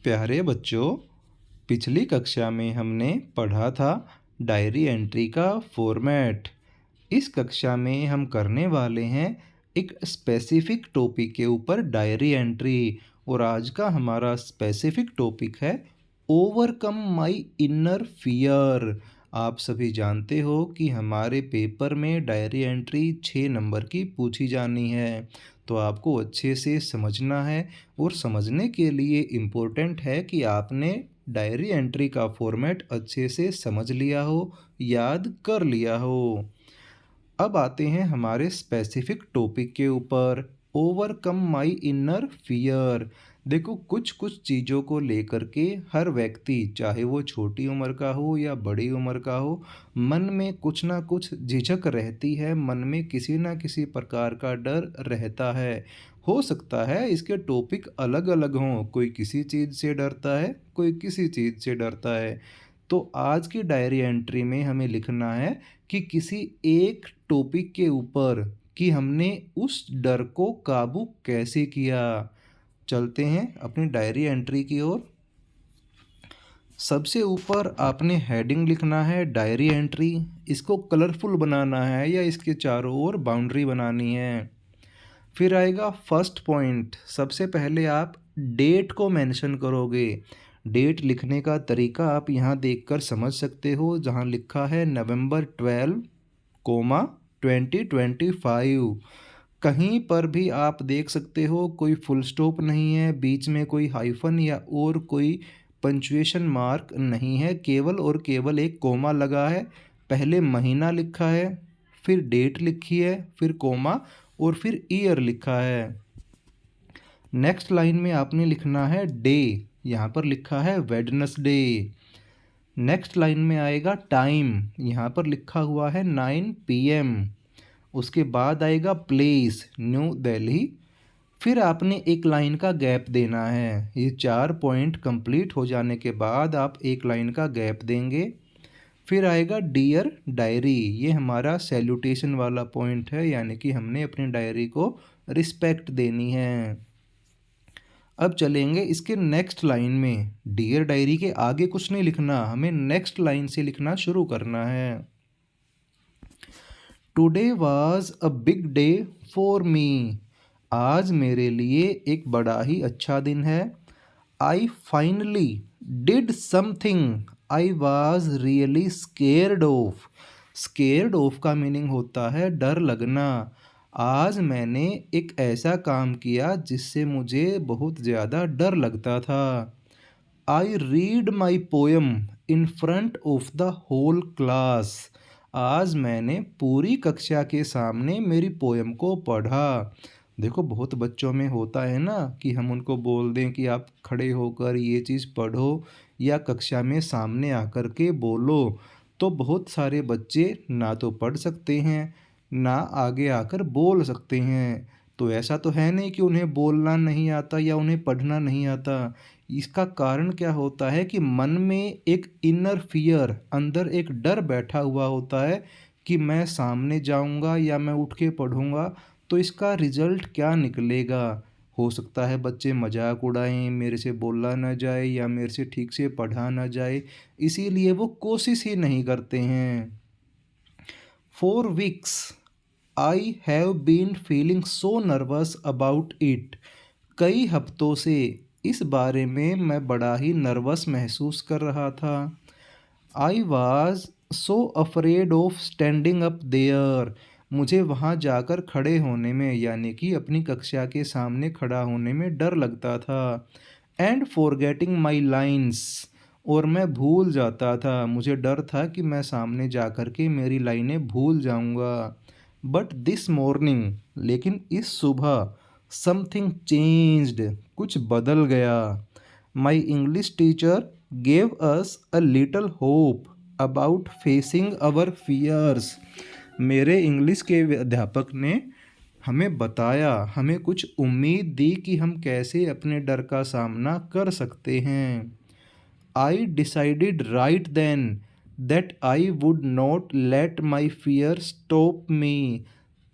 प्यारे बच्चों, पिछली कक्षा में हमने पढ़ा था डायरी एंट्री का फॉर्मेट। इस कक्षा में हम करने वाले हैं एक स्पेसिफिक टॉपिक के ऊपर डायरी एंट्री। और आज का हमारा स्पेसिफिक टॉपिक है ओवरकम माई इनर फियर। आप सभी जानते हो कि हमारे पेपर में डायरी एंट्री 6 नंबर की पूछी जानी है, तो आपको अच्छे से समझना है। और समझने के लिए इम्पोर्टेंट है कि आपने डायरी एंट्री का फॉर्मेट अच्छे से समझ लिया हो, याद कर लिया हो। अब आते हैं हमारे स्पेसिफिक टॉपिक के ऊपर, ओवरकम माई इनर फियर। देखो, कुछ कुछ चीज़ों को लेकर के हर व्यक्ति, चाहे वो छोटी उम्र का हो या बड़ी उम्र का हो, मन में कुछ ना कुछ झिझक रहती है, मन में किसी ना किसी प्रकार का डर रहता है। हो सकता है इसके टॉपिक अलग अलग हों, कोई किसी चीज़ से डरता है, कोई किसी चीज़ से डरता है। तो आज की डायरी एंट्री में हमें लिखना है कि किसी एक टॉपिक के ऊपर कि हमने उस डर को काबू कैसे किया। चलते हैं अपनी डायरी एंट्री की ओर। सबसे ऊपर आपने हेडिंग लिखना है डायरी एंट्री। इसको कलरफुल बनाना है या इसके चारों ओर बाउंड्री बनानी है। फिर आएगा फर्स्ट पॉइंट। सबसे पहले आप डेट को मेंशन करोगे। डेट लिखने का तरीका आप यहाँ देखकर समझ सकते हो, जहाँ लिखा है नवंबर 12, 2025। कहीं पर भी आप देख सकते हो कोई फुल स्टॉप नहीं है, बीच में कोई हाइफन या और कोई पंचुएशन मार्क नहीं है, केवल और केवल एक कोमा लगा है। पहले महीना लिखा है, फिर डेट लिखी है, फिर कोमा और फिर ईयर लिखा है। नेक्स्ट लाइन में आपने लिखना है डे, यहाँ पर लिखा है वेडनेसडे। नेक्स्ट लाइन में आएगा टाइम, यहाँ पर लिखा हुआ है 9 PM। उसके बाद आएगा प्लेस, न्यू दिल्ली। फिर आपने एक लाइन का गैप देना है। ये 4 पॉइंट कंप्लीट हो जाने के बाद आप एक लाइन का गैप देंगे। फिर आएगा डियर डायरी, ये हमारा सैल्यूटेशन वाला पॉइंट है, यानी कि हमने अपनी डायरी को रिस्पेक्ट देनी है। अब चलेंगे इसके नेक्स्ट लाइन में। डियर डायरी के आगे कुछ नहीं लिखना, हमें नेक्स्ट लाइन से लिखना शुरू करना है। Today was a big day for me. आज मेरे लिए एक बड़ा ही अच्छा दिन है। I finally did something I was really scared of. Scared of का मीनिंग होता है डर लगना। आज मैंने एक ऐसा काम किया जिससे मुझे बहुत ज़्यादा डर लगता था। I read my poem in front of the whole class. आज मैंने पूरी कक्षा के सामने मेरी पोएम को पढ़ा। देखो, बहुत बच्चों में होता है ना कि हम उनको बोल दें कि आप खड़े होकर ये चीज़ पढ़ो या कक्षा में सामने आकर के बोलो, तो बहुत सारे बच्चे ना तो पढ़ सकते हैं, ना आगे आकर बोल सकते हैं। तो ऐसा तो है नहीं कि उन्हें बोलना नहीं आता या उन्हें पढ़ना नहीं आता। इसका कारण क्या होता है कि मन में एक इनर फियर, अंदर एक डर बैठा हुआ होता है कि मैं सामने जाऊंगा या मैं उठ के पढ़ूंगा तो इसका रिजल्ट क्या निकलेगा। हो सकता है बच्चे मजाक उड़ाएं, मेरे से बोला ना जाए या मेरे से ठीक से पढ़ा ना जाए, इसीलिए वो कोशिश ही नहीं करते हैं। For weeks I have been feeling so nervous about it. कई हफ्तों से इस बारे में मैं बड़ा ही नर्वस महसूस कर रहा था। I was so afraid of standing up there. मुझे वहाँ जाकर खड़े होने में, यानी कि अपनी कक्षा के सामने खड़ा होने में डर लगता था। एंड फॉरगेटिंग माई लाइन्स, और मैं भूल जाता था, मुझे डर था कि मैं सामने जाकर के मेरी लाइनें भूल जाऊंगा। बट दिस मॉर्निंग, लेकिन इस सुबह, समथिंग चेंज्ड, कुछ बदल गया। My English teacher gave us a little hope about facing our fears. मेरे इंग्लिश के अध्यापक ने हमें बताया, हमें कुछ उम्मीद दी कि हम कैसे अपने डर का सामना कर सकते हैं। I decided right then that I would not let my fear stop me.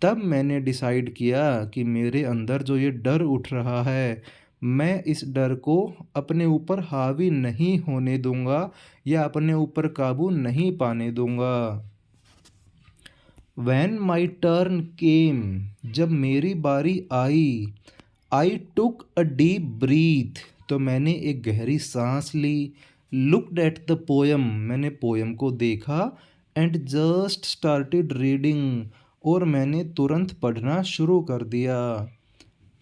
तब मैंने डिसाइड किया कि मेरे अंदर जो ये डर उठ रहा है, मैं इस डर को अपने ऊपर हावी नहीं होने दूंगा या अपने ऊपर काबू नहीं पाने दूंगा। When my turn came, जब मेरी बारी आई, I took a deep breath, तो मैंने एक गहरी सांस ली। Looked at the poem, मैंने पोयम को देखा। And just started reading, और मैंने तुरंत पढ़ना शुरू कर दिया।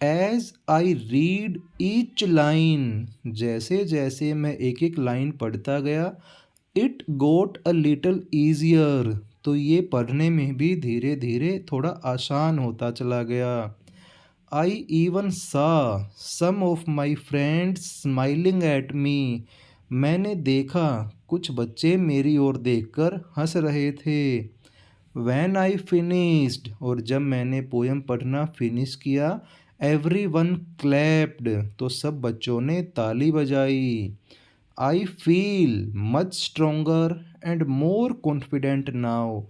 As I read each line, जैसे जैसे मैं एक एक लाइन पढ़ता गया, It got a little easier, तो ये पढ़ने में भी धीरे धीरे थोड़ा आसान होता चला गया। I even saw some of my friends smiling at me, मैंने देखा कुछ बच्चे मेरी ओर देखकर हंस रहे थे। When I finished, और जब मैंने पोयम पढ़ना फिनिश किया, everyone clapped, तो सब बच्चों ने ताली बजाई। I feel much stronger and more confident now,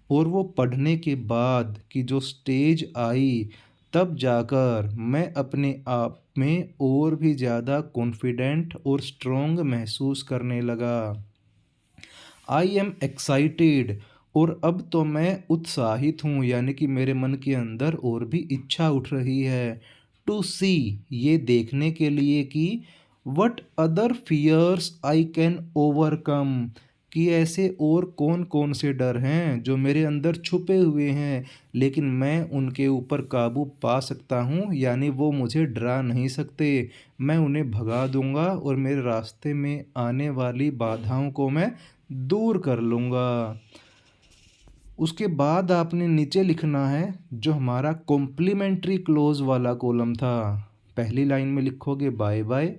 और वो पढ़ने के बाद की जो स्टेज आई, तब जाकर मैं अपने आप में और भी ज़्यादा कॉन्फिडेंट और स्ट्रॉन्ग महसूस करने लगा। आई एम एक्साइटेड, और अब तो मैं उत्साहित हूँ, यानी कि मेरे मन के अंदर और भी इच्छा उठ रही है। टू सी, ये देखने के लिए कि what other fears I can overcome, कि ऐसे और कौन कौन से डर हैं जो मेरे अंदर छुपे हुए हैं, लेकिन मैं उनके ऊपर काबू पा सकता हूँ, यानी वो मुझे डरा नहीं सकते। मैं उन्हें भगा दूंगा और मेरे रास्ते में आने वाली बाधाओं को मैं दूर कर लूँगा। उसके बाद आपने नीचे लिखना है जो हमारा कॉम्प्लीमेंट्री क्लोज वाला कॉलम था। पहली लाइन में लिखोगे बाय बाय,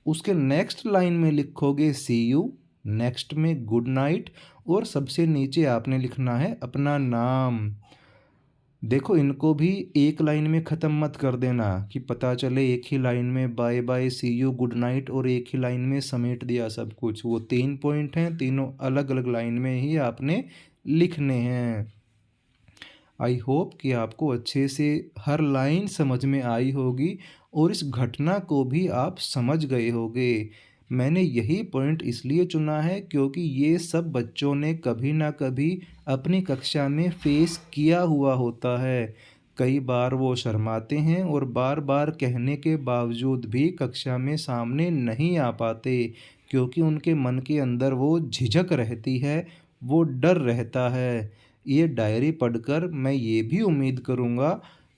उसके नेक्स्ट लाइन में लिखोगे सी यू, नेक्स्ट में गुड नाइट, और सबसे नीचे आपने लिखना है अपना नाम। देखो, इनको भी एक लाइन में ख़त्म मत कर देना कि पता चले एक ही लाइन में bye bye, see you, good night और एक ही लाइन में समेट दिया सब कुछ। वो 3 पॉइंट हैं, तीनों अलग अलग लाइन में ही आपने लिखने हैं। आई होप कि आपको अच्छे से हर लाइन समझ में आई होगी और इस घटना को भी आप समझ गए होगे। मैंने यही पॉइंट इसलिए चुना है क्योंकि ये सब बच्चों ने कभी ना कभी अपनी कक्षा में फेस किया हुआ होता है। कई बार वो शर्माते हैं और बार बार कहने के बावजूद भी कक्षा में सामने नहीं आ पाते, क्योंकि उनके मन के अंदर वो झिझक रहती है, वो डर रहता है। ये डायरी पढ़कर मैं ये भी उम्मीद करूँगा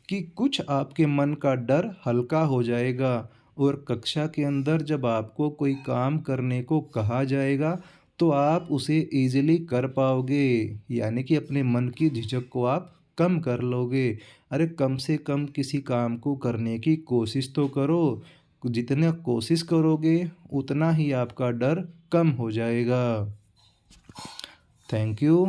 कि कुछ आपके मन का डर हल्का हो जाएगा, और कक्षा के अंदर जब आपको कोई काम करने को कहा जाएगा तो आप उसे ईज़िली कर पाओगे, यानी कि अपने मन की झिझक को आप कम कर लोगे। अरे कम से कम किसी काम को करने की कोशिश तो करो। जितना कोशिश करोगे उतना ही आपका डर कम हो जाएगा। Thank you.